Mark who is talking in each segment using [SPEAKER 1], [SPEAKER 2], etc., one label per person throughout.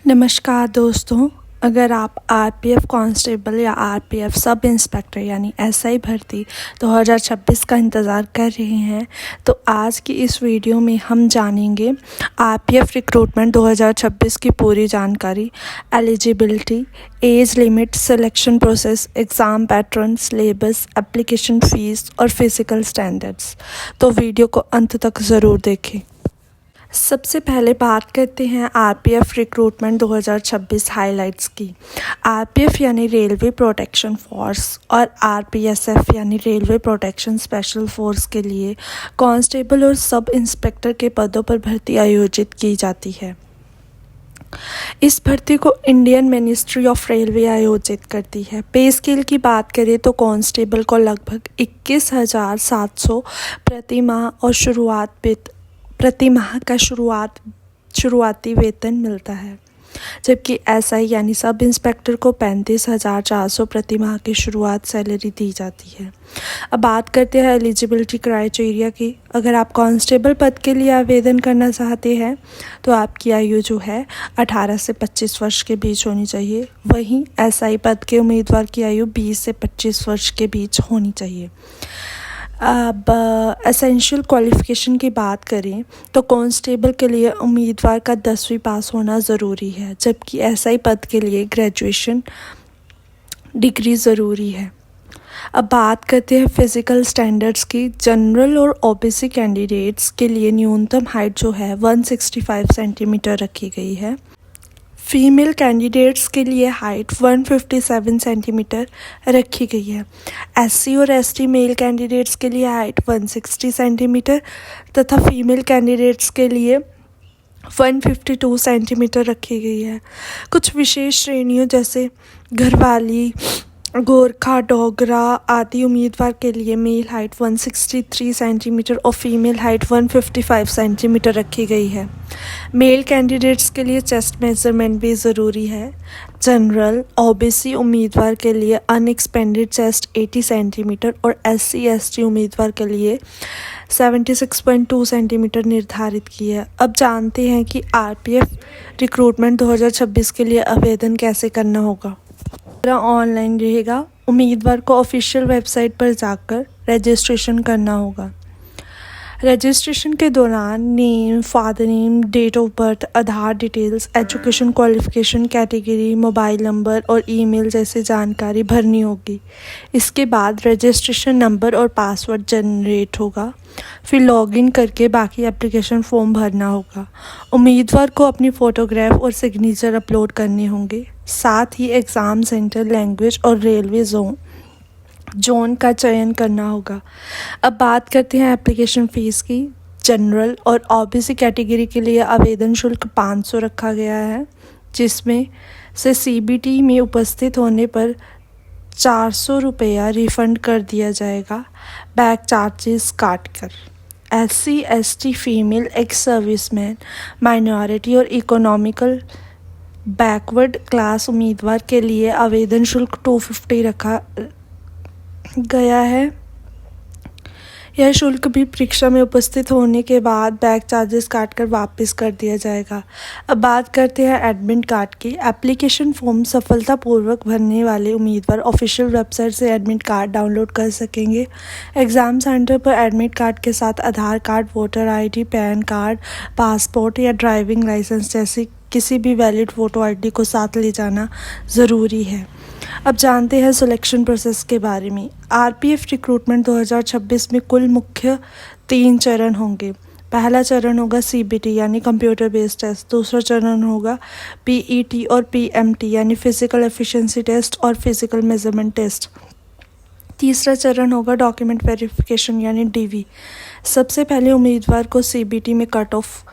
[SPEAKER 1] नमस्कार दोस्तों। अगर आप आरपीएफ कांस्टेबल या आरपीएफ सब इंस्पेक्टर यानी एसआई भर्ती 2026 का इंतज़ार कर रहे हैं तो आज की इस वीडियो में हम जानेंगे आरपीएफ रिक्रूटमेंट 2026 की पूरी जानकारी, eligibility, age limit, selection process, exam pattern, syllabus, application fees और फिज़िकल स्टैंडर्ड्स। तो वीडियो को अंत तक ज़रूर देखें। सबसे पहले बात करते हैं आरपीएफ रिक्रूटमेंट 2026 हाइलाइट्स की। आरपीएफ यानी रेलवे प्रोटेक्शन फोर्स और आरपीएसएफ यानी रेलवे प्रोटेक्शन स्पेशल फोर्स के लिए कांस्टेबल और सब इंस्पेक्टर के पदों पर भर्ती आयोजित की जाती है। इस भर्ती को इंडियन मिनिस्ट्री ऑफ रेलवे आयोजित करती है। पे स्केल की बात करें तो कांस्टेबल को लगभग 21,700 प्रति माह और प्रति माह का शुरुआती वेतन मिलता है, जबकि एसआई यानी सब इंस्पेक्टर को 35,400 प्रति माह की शुरुआत सैलरी दी जाती है। अब बात करते हैं एलिजिबिलिटी क्राइटेरिया की। अगर आप कांस्टेबल पद के लिए आवेदन करना चाहते हैं तो आपकी आयु जो है 18 से 25 वर्ष के बीच होनी चाहिए। वहीं एसआई पद के उम्मीदवार की आयु 20 से 25 वर्ष के बीच होनी चाहिए। अब एसेंशियल क्वालिफ़िकेशन की बात करें तो कांस्टेबल के लिए उम्मीदवार का 10वीं पास होना ज़रूरी है, जबकि एसआई पद के लिए ग्रेजुएशन डिग्री ज़रूरी है। अब बात करते हैं फ़िज़िकल स्टैंडर्ड्स की। जनरल और ओबीसी कैंडिडेट्स के लिए न्यूनतम हाइट जो है 165 सेंटीमीटर रखी गई है। फीमेल कैंडिडेट्स के लिए हाइट 157 सेंटीमीटर रखी गई है। एससी और एसटी मेल कैंडिडेट्स के लिए हाइट 160 सेंटीमीटर तथा फीमेल कैंडिडेट्स के लिए 152 सेंटीमीटर रखी गई है। कुछ विशेष श्रेणियों जैसे घरवाली, गोरखा, डोगरा आदि उम्मीदवार के लिए मेल हाइट 163 सेंटीमीटर और फीमेल हाइट 155 सेंटीमीटर रखी गई है। मेल कैंडिडेट्स के लिए चेस्ट मेजरमेंट भी ज़रूरी है। जनरल ओबीसी उम्मीदवार के लिए अनएक्सपेंडेड चेस्ट 80 सेंटीमीटर और एससी एसटी उम्मीदवार के लिए 76.2 सेंटीमीटर निर्धारित की है। अब जानते हैं कि आरपीएफ रिक्रूटमेंट 2026 के लिए आवेदन कैसे करना होगा। ऑनलाइन रहेगा। उम्मीदवार को ऑफिशियल वेबसाइट पर जाकर रजिस्ट्रेशन करना होगा। रजिस्ट्रेशन के दौरान name, father name, date of birth, Aadhaar details, education qualification, category, mobile number और ईमेल जैसी जानकारी भरनी होगी। इसके बाद रजिस्ट्रेशन नंबर और पासवर्ड जनरेट होगा। फिर लॉगिन करके बाकी एप्लीकेशन फॉर्म भरना होगा। उम्मीदवार को अपनी फ़ोटोग्राफ और सिग्नेचर अपलोड करने होंगे। साथ ही एग्ज़ाम सेंटर, लैंग्वेज और रेलवे जोन का चयन करना होगा। अब बात करते हैं एप्लीकेशन फ़ीस की। जनरल और ओबीसी कैटेगरी के लिए आवेदन शुल्क 500 रखा गया है, जिसमें से सीबीटी में उपस्थित होने पर 400 रुपया रिफ़ंड कर दिया जाएगा, बैक चार्जेस काट कर। SC, ST, female, ex serviceman, minority और इकोनॉमिकल बैकवर्ड क्लास उम्मीदवार के लिए आवेदन शुल्क 250 रखा गया है। यह शुल्क भी परीक्षा में उपस्थित होने के बाद बैक चार्जेस काटकर वापस कर दिया जाएगा। अब बात करते हैं एडमिट कार्ड की। एप्लीकेशन फॉर्म सफलतापूर्वक भरने वाले उम्मीदवार ऑफिशियल वेबसाइट से एडमिट कार्ड डाउनलोड कर सकेंगे। एग्ज़ाम सेंटर पर एडमिट कार्ड के साथ Aadhaar card, voter ID, PAN card, passport या ड्राइविंग लाइसेंस जैसी किसी भी वैलिड फ़ोटो आईडी को साथ ले जाना ज़रूरी है। अब जानते हैं सिलेक्शन प्रोसेस के बारे में। आरपीएफ रिक्रूटमेंट 2026 में कुल मुख्य 3 चरण होंगे। पहला चरण होगा सीबीटी यानी कंप्यूटर बेस्ड टेस्ट। दूसरा चरण होगा पीईटी और पीएमटी यानी फिज़िकल एफिशिएंसी टेस्ट और फिज़िकल मेजरमेंट टेस्ट। तीसरा चरण होगा डॉक्यूमेंट वेरिफिकेशन यानी डीवी। सबसे पहले उम्मीदवार को सीबीटी में कट ऑफ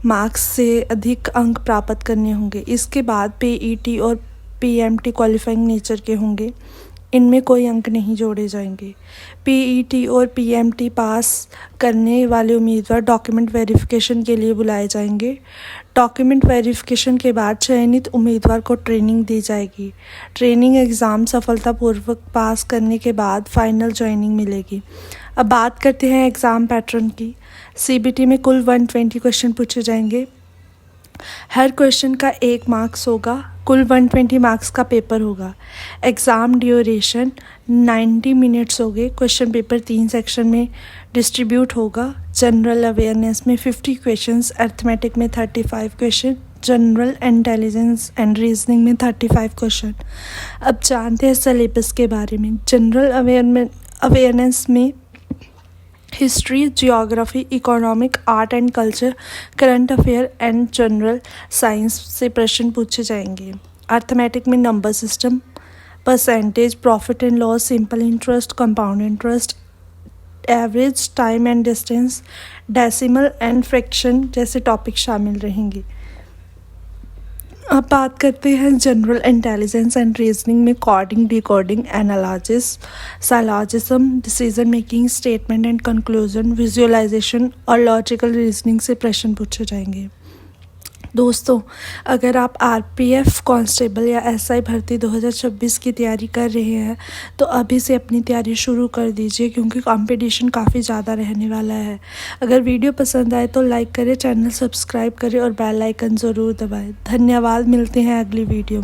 [SPEAKER 1] मार्क्स से अधिक अंक प्राप्त करने होंगे। इसके बाद पीईटी और पीएमटी क्वालिफाइंग नेचर के होंगे, इनमें कोई अंक नहीं जोड़े जाएंगे। पीईटी और पीएमटी पास करने वाले उम्मीदवार डॉक्यूमेंट वेरिफिकेशन के लिए बुलाए जाएंगे। डॉक्यूमेंट वेरिफिकेशन के बाद चयनित उम्मीदवार को ट्रेनिंग दी जाएगी। ट्रेनिंग एग्ज़ाम सफलतापूर्वक पास करने के बाद फाइनल ज्वाइनिंग मिलेगी। अब बात करते हैं एग्ज़ाम पैटर्न की। सीबीटी में कुल 120 क्वेश्चन पूछे जाएंगे। हर क्वेश्चन का 1 मार्क्स होगा। कुल 120 मार्क्स का पेपर होगा। एग्ज़ाम ड्यूरेशन 90 मिनट्स हो गए। क्वेश्चन पेपर 3 सेक्शन में डिस्ट्रीब्यूट होगा। जनरल अवेयरनेस में 50 क्वेश्चंस, अर्थमेटिक में 35 question, general intelligence and reasoning में 35 क्वेश्चन। अब जानते हैं सिलेबस के बारे में। जनरल अवेयरनेस में history, geography, economic, art and culture, current affair and general science से प्रश्न पूछे जाएंगे। अर्थमेटिक में number system, percentage, profit and loss, simple interest, compound interest, average, time and distance, decimal and fraction जैसे topic शामिल रहेंगे। अब बात करते हैं जनरल इंटेलिजेंस एंड रीजनिंग में coding, decoding, analysis, syllogism, decision making, statement and conclusion, visualisation और logical reasoning से प्रश्न पूछे जाएंगे। दोस्तों, अगर आप आरपीएफ कांस्टेबल या एसआई भर्ती 2026 की तैयारी कर रहे हैं तो अभी से अपनी तैयारी शुरू कर दीजिए, क्योंकि कंपटीशन काफ़ी ज़्यादा रहने वाला है। अगर वीडियो पसंद आए तो लाइक करें, चैनल सब्सक्राइब करें और बेल आइकन ज़रूर दबाएं। धन्यवाद। मिलते हैं अगली वीडियो में।